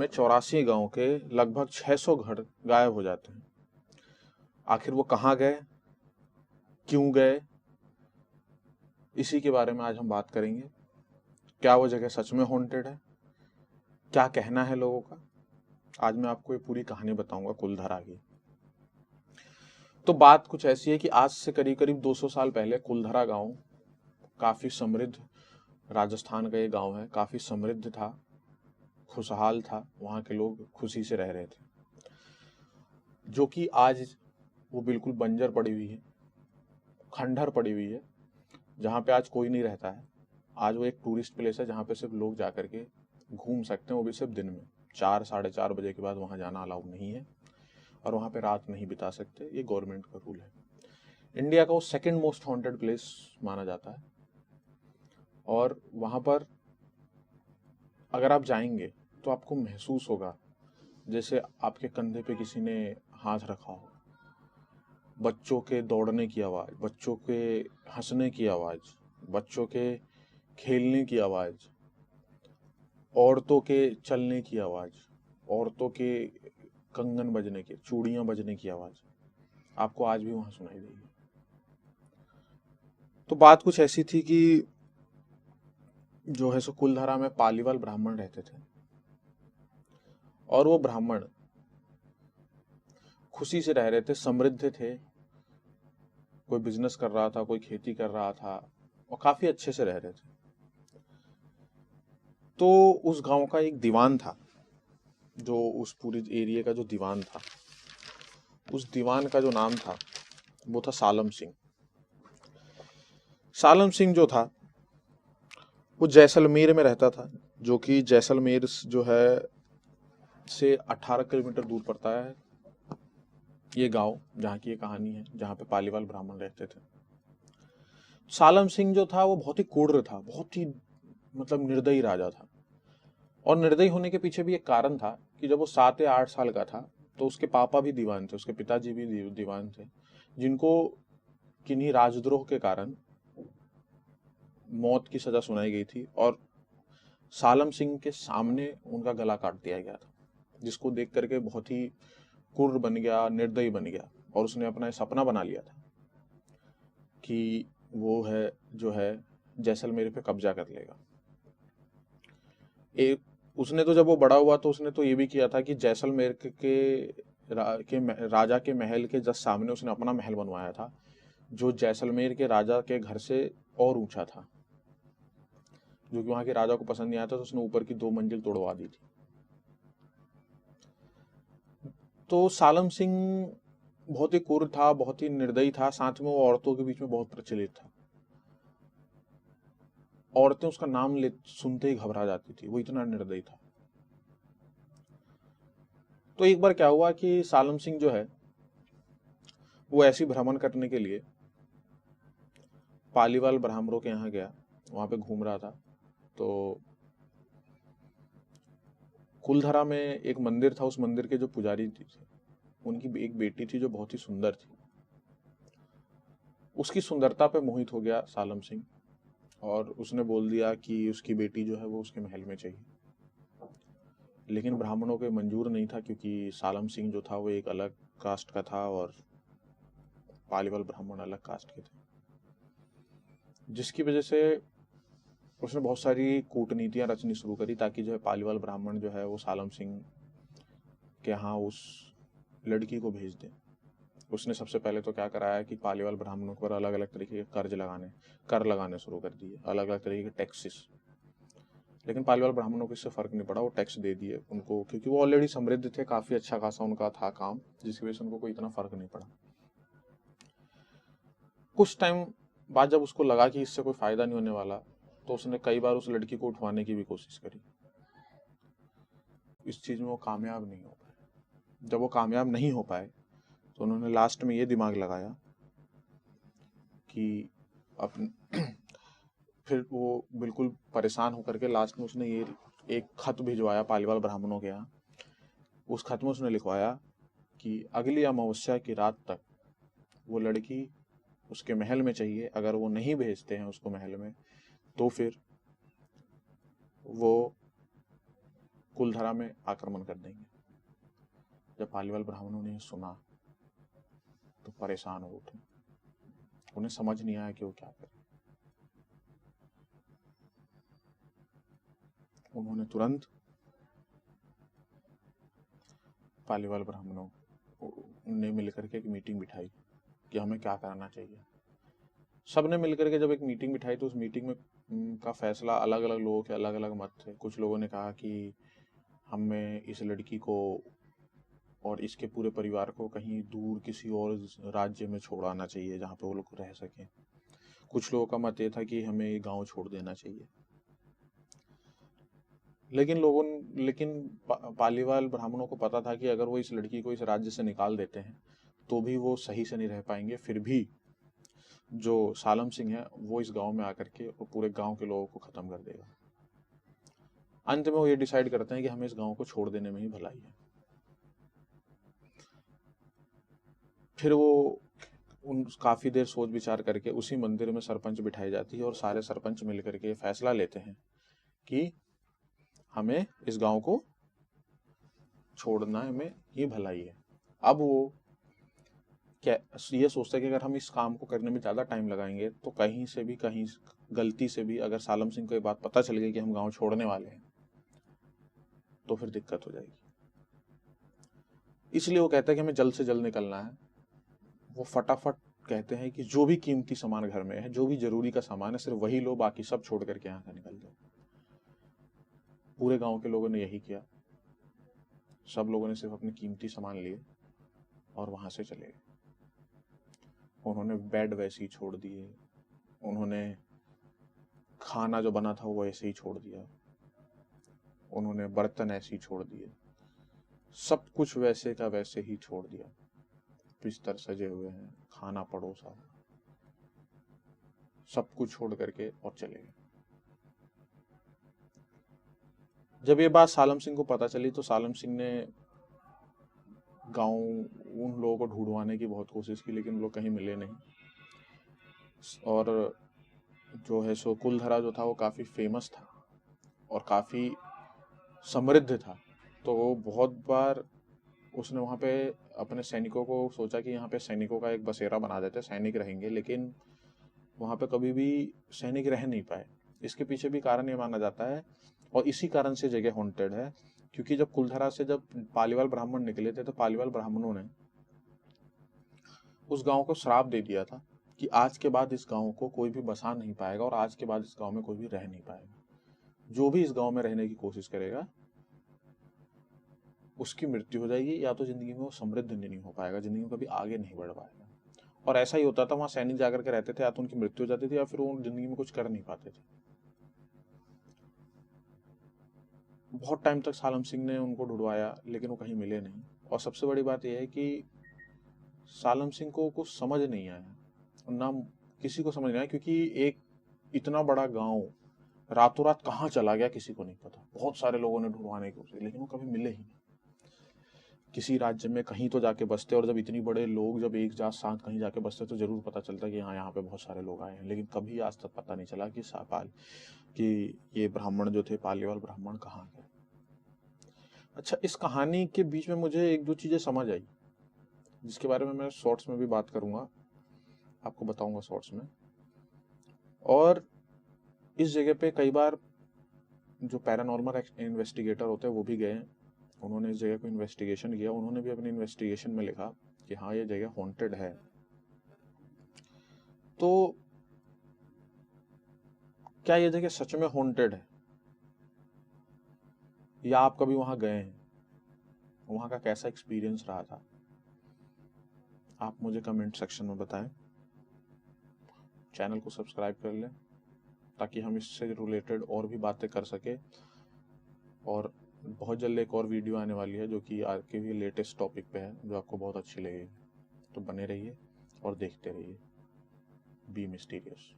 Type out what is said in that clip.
में 84 गांव के लगभग 600 घर गायब हो जाते हैं। आखिर वो कहाँ गए, क्यों गए, इसी के बारे में आज हम बात करेंगे। क्या वो जगह सच में हॉन्टेड है, क्या कहना है लोगों का। आज मैं आपको ये पूरी कहानी बताऊंगा कुलधरा की। तो बात कुछ ऐसी है कि आज से करीब करीब 200 साल पहले कुलधरा गांव काफी समृद्ध, राजस्थान का ये गांव है, काफी समृद्ध था, खुशहाल था। वहां के लोग खुशी से रह रहे थे, जो कि आज वो बिल्कुल बंजर पड़ी हुई है, खंडहर पड़ी हुई है, जहाँ पे आज कोई नहीं रहता है। आज वो एक टूरिस्ट प्लेस है जहाँ पे सिर्फ लोग जा करके घूम सकते हैं, वो भी सिर्फ दिन में। 4 साढ़े 4 बजे के बाद वहाँ जाना अलाउड नहीं है और वहाँ पे रात नहीं बिता सकते, ये गवर्नमेंट का रूल है। इंडिया का वो सेकंड मोस्ट हॉन्टेड प्लेस माना जाता है। और वहाँ पर अगर आप जाएंगे तो आपको महसूस होगा जैसे आपके कंधे पे किसी ने हाथ रखा हो। बच्चों के दौड़ने की आवाज़, बच्चों के हंसने की आवाज़, बच्चों के खेलने की आवाज़, औरतों के चलने की आवाज़, औरतों के कंगन बजने की, चूड़ियाँ बजने की आवाज़ आपको आज भी वहाँ सुनाई देगी। तो बात कुछ ऐसी थी कि जो है सो कुलधरा में पालीवाल ब्राह्मण रहते थे, और वो ब्राह्मण खुशी से रह रहे थे, समृद्ध थे। कोई बिजनेस कर रहा था, कोई खेती कर रहा था, और काफी अच्छे से रह रहे थे। तो उस गांव का एक दीवान था, जो उस पूरी एरिया का जो दीवान था, उस दीवान का जो नाम था वो था सालम सिंह। सालम सिंह जो था वो जैसलमेर में रहता था, जो कि जैसलमेर जो है से 18 किलोमीटर दूर पड़ता है ये गांव, जहाँ की ये कहानी है, जहाँ पे पालीवाल ब्राह्मण रहते थे। सालम सिंह जो था वो बहुत ही क्रूर था, बहुत ही मतलब निर्दयी राजा था। और निर्दयी होने के पीछे भी एक कारण था कि जब वो 7 या 8 साल का था तो उसके पापा भी दीवान थे, उसके पिताजी भी दीवान थे, जिनको किन्हीं राजद्रोह के कारण मौत की सजा सुनाई गई थी। और सालम सिंह के सामने उनका गला काट दिया गया था, जिसको देख करके बहुत ही क्रूर बन गया, निर्दयी बन गया, और उसने अपना सपना बना लिया था कि वो है जो है जैसलमेर पे कब्जा कर लेगा। एक उसने तो जब वो बड़ा हुआ तो उसने तो ये भी किया था कि जैसलमेर राजा के महल के जस्ट सामने उसने अपना महल बनवाया था, जो जैसलमेर के राजा के घर से और ऊंचा था। जो कि वहां के राजा को पसंद नहीं आया था, तो उसने ऊपर की 2 मंजिल तोड़वा दी थी। तो सालम सिंह बहुत ही क्रूर था, बहुत ही निर्दयी था, साथ में वो औरतों के बीच में बहुत प्रचलित था। औरतें उसका नाम ले सुनते ही घबरा जाती थी, वो इतना निर्दयी था। तो एक बार क्या हुआ कि सालम सिंह जो है वो ऐसी भ्रमण करने के लिए पालीवाल ब्राह्मणों के यहाँ गया, वहां पे घूम रहा था। तो कुलधरा में एक मंदिर था, उस मंदिर के जो पुजारी थे उनकी एक बेटी थी जो बहुत ही सुंदर थी। उसकी सुंदरता पे मोहित हो गया सालम सिंह, और उसने बोल दिया कि उसकी बेटी जो है वो उसके महल में चाहिए। लेकिन ब्राह्मणों के मंजूर नहीं था, क्योंकि सालम सिंह जो था वो एक अलग कास्ट का था और पालीवाल ब्राह्मण अलग कास्ट के थे, जिसकी वजह से उसने बहुत सारी कूटनीतियां रचनी शुरू करी ताकि जो है पालीवाल ब्राह्मण जो है वो सालम सिंह के यहाँ उस लड़की को भेज दें। उसने सबसे पहले तो क्या कराया कि पालीवाल ब्राह्मणों पर अलग अलग तरीके के कर लगाने शुरू कर दिए, अलग अलग तरीके के टैक्सेस। लेकिन पालीवाल ब्राह्मणों को इससे फर्क नहीं पड़ा, वो टैक्स दे दिए उनको, क्योंकि वो ऑलरेडी समृद्ध थे, काफी अच्छा खासा उनका था काम, जिसकी वजह से उनको कोई इतना फर्क नहीं पड़ा। कुछ टाइम बाद जब उसको लगा कि इससे कोई फायदा नहीं होने वाला, तो उसने कई बार उस लड़की को उठवाने की भी कोशिश करी। इस चीज में वो कामयाब नहीं हो पाए। जब वो कामयाब नहीं हो पाए तो उन्होंने लास्ट में ये दिमाग लगाया कि अपन फिर वो बिल्कुल परेशान होकर के लास्ट में उसने ये एक खत भिजवाया पालीवाल ब्राह्मणों के यहाँ। उस खत में उसने लिखवाया कि अगली अमावस्या की रात तक वो लड़की उसके महल में चाहिए। अगर वो नहीं भेजते हैं उसको महल में तो फिर वो कुलधरा में आक्रमण कर देंगे। जब पालीवाल ब्राह्मणों ने सुना तो परेशान हो उठे, उन्हें समझ नहीं आया कि वो क्या करें। उन्होंने तुरंत पालीवाल ब्राह्मणों ने मिलकर के एक मीटिंग बिठाई कि हमें क्या करना चाहिए। सबने मिलकर के जब एक मीटिंग बिठाई तो उस मीटिंग में का फैसला, अलग अलग लोगों के अलग अलग मत थे। कुछ लोगों ने कहा कि हमें इस लड़की को और इसके पूरे परिवार को कहीं दूर किसी और राज्य में छोड़ाना चाहिए जहाँ पे वो लोग रह सकें। कुछ लोगों का मत ये था कि हमें ये गांव छोड़ देना चाहिए। लेकिन पालीवाल ब्राह्मणों को पता था कि अगर वो इस लड़की को इस राज्य से निकाल देते हैं तो भी वो सही से नहीं रह पाएंगे। फिर भी जो सालम सिंह है वो इस गांव में आकर के और पूरे गांव के लोगों को खत्म कर देगा। अंत में वो ये डिसाइड करते हैं कि हमें इस गांव को छोड़ देने में ही भलाई है। फिर वो काफी देर सोच विचार करके उसी मंदिर में सरपंच बिठाई जाती है और सारे सरपंच मिलकर के फैसला लेते हैं कि हमें इस गांव को छोड़ना में ही भलाई है। अब वो क्या ये सोचते हैं कि अगर हम इस काम को करने में ज्यादा टाइम लगाएंगे तो कहीं गलती से भी अगर सालम सिंह को ये बात पता चल गई कि हम गांव छोड़ने वाले हैं तो फिर दिक्कत हो जाएगी। इसलिए वो कहते हैं कि हमें जल्द से जल्द निकलना है। वो फटाफट कहते हैं कि जो भी कीमती सामान घर में है, जो भी जरूरी का सामान है, सिर्फ वही लो, बाकी सब छोड़ करके यहाँ से निकल जाओ। पूरे गांव के लोगों ने यही किया। सब लोगों ने सिर्फ अपने कीमती सामान लिए और वहां से चले गए। उन्होंने बेड वैसे ही छोड़ दिए, उन्होंने खाना जो बना था वो ऐसे ही छोड़ दिया, उन्होंने बर्तन ऐसे ही छोड़ दिए, सब कुछ वैसे का वैसे ही छोड़ दिया। बिस्तर सजे हुए हैं, खाना परोसा, सब कुछ छोड़ करके और चले गए। जब ये बात सालम सिंह को पता चली तो सालम सिंह ने गांव उन लोगों को ढूंढवाने की बहुत कोशिश की, लेकिन लोग कहीं मिले नहीं। और जो है सो कुलधरा जो था वो काफी फेमस था और काफी समृद्ध था, तो वो बहुत बार उसने वहां पे अपने सैनिकों को सोचा कि यहाँ पे सैनिकों का एक बसेरा बना देते, सैनिक रहेंगे, लेकिन वहां पे कभी भी सैनिक रह नहीं पाए। इसके पीछे भी कारण ये माना जाता है और इसी कारण से जगह हॉन्टेड है, क्योंकि जब कुलधरा से जब पालीवाल ब्राह्मण निकले थे तो पालीवाल ब्राह्मणों ने उस गांव को श्राप दे दिया था कि आज के बाद इस गांव को कोई भी बसा नहीं पाएगा और आज के बाद इस गांव में कोई भी रह नहीं पाएगा। जो भी इस गांव में रहने की कोशिश करेगा उसकी मृत्यु हो जाएगी, या तो जिंदगी में वो समृद्ध नहीं हो पाएगा, जिंदगी में कभी आगे नहीं बढ़ पाएगा। और ऐसा ही होता था, वहां सैनिक जाकर के रहते थे, या तो उनकी मृत्यु हो जाती थी या फिर वो जिंदगी में कुछ कर नहीं पाते थे। बहुत टाइम तक सालम सिंह ने उनको ढूंढवाया लेकिन वो कहीं मिले नहीं। और सबसे बड़ी बात यह है कि सालम सिंह को कुछ समझ नहीं आया, ना किसी को समझ नहीं आया, क्योंकि एक इतना बड़ा गांव रातों रात कहाँ चला गया किसी को नहीं पता। बहुत सारे लोगों ने ढूंढवाने की कोशिश, लेकिन वो कभी मिले ही नहीं। किसी राज्य में कहीं तो जाके बसते, और जब इतनी बड़े लोग जब एक साथ कहीं जाके बसते तो जरूर पता चलता कि हाँ यहाँ पे बहुत सारे लोग आए हैं, लेकिन कभी आज तक पता नहीं चला कि ये ब्राह्मण जो थे पालीवाल ब्राह्मण कहाँ गए। अच्छा, इस कहानी के बीच में मुझे एक दो चीजें समझ आई जिसके बारे में मैं शॉर्ट्स में भी बात करूंगा, आपको बताऊंगा शॉर्ट्स में। और इस जगह पे कई बार जो पैरानॉर्मल इन्वेस्टिगेटर होते हैं वो भी गए, उन्होंने इस जगह को इन्वेस्टिगेशन किया, उन्होंने भी अपनी इन्वेस्टिगेशन में लिखा कि हाँ ये जगह हॉन्टेड है। तो क्या ये जगह सच में हॉन्टेड है, या आप कभी वहां गए हैं, वहां का कैसा एक्सपीरियंस रहा था, आप मुझे कमेंट सेक्शन में बताएं। चैनल को सब्सक्राइब कर लें ताकि हम इससे रिलेटेड और भी बातें कर सके। और बहुत जल्द एक और वीडियो आने वाली है जो कि आज के भी लेटेस्ट टॉपिक पे है, जो आपको बहुत अच्छी लगेगी। तो बने रहिए और देखते रहिए बी मिस्टीरियस।